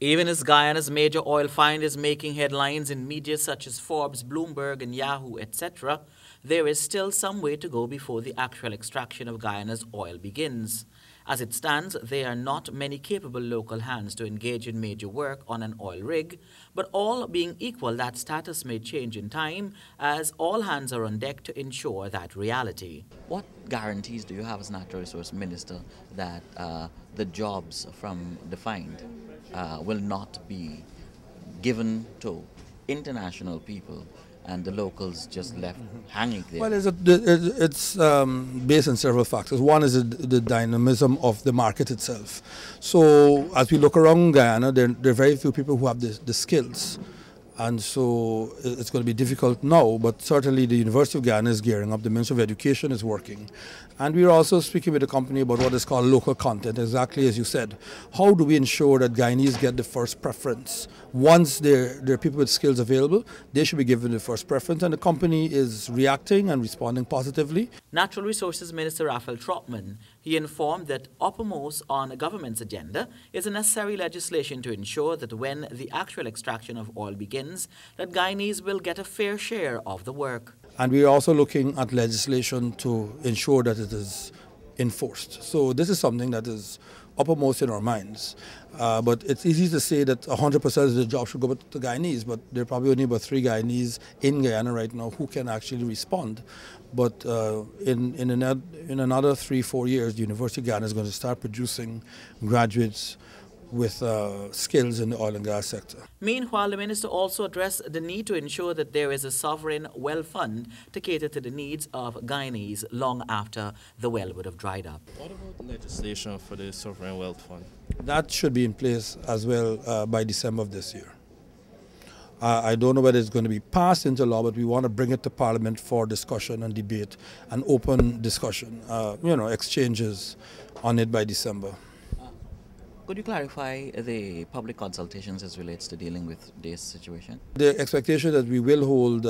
Even as Guyana's major oil find is making headlines in media such as Forbes, Bloomberg, and Yahoo, etc., there is still some way to go before the actual extraction of Guyana's oil begins. As it stands, there are not many capable local hands to engage in major work on an oil rig, but all being equal, that status may change in time as all hands are on deck to ensure that reality. What guarantees do you have as Natural Resource Minister that the jobs from the find will not be given to international people and the locals just left hanging there? Well, it's based on several factors. One is the dynamism of the market itself. So as we look around Guyana, there are very few people who have the skills. And so it's going to be difficult now, but certainly the University of Guyana is gearing up, the Ministry of Education is working. And we are also speaking with the company about what is called local content, exactly as you said. How do we ensure that Guyanese get the first preference? Once there are people with skills available, they should be given the first preference, and the company is reacting and responding positively. Natural Resources Minister Raphael Trotman, he informed that uppermost on the government's agenda is a necessary legislation to ensure that when the actual extraction of oil begins, that Guyanese will get a fair share of the work. And we are also looking at legislation to ensure that it is enforced. So this is something that is uppermost in our minds. But it's easy to say that 100% of the job should go to Guyanese, but there are probably only about 3 Guyanese in Guyana right now who can actually respond. But in another 3-4 years, the University of Guyana is going to start producing graduates with skills in the oil and gas sector. Meanwhile, the minister also addressed the need to ensure that there is a sovereign well fund to cater to the needs of Guyanese long after the well would have dried up. What about legislation for the sovereign wealth fund? That should be in place as well by December of this year. I don't know whether it's going to be passed into law, but we want to bring it to Parliament for discussion and debate and open discussion, exchanges on it by December. Could you clarify the public consultations as relates to dealing with this situation? The expectation that we will hold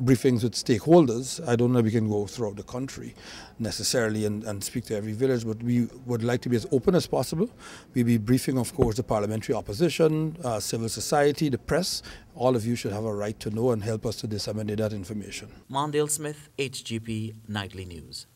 briefings with stakeholders. I don't know if we can go throughout the country necessarily and speak to every village, but we would like to be as open as possible. We'll be briefing, of course, the parliamentary opposition, civil society, the press. All of you should have a right to know and help us to disseminate that information. Mondale Smith, HGP Nightly News.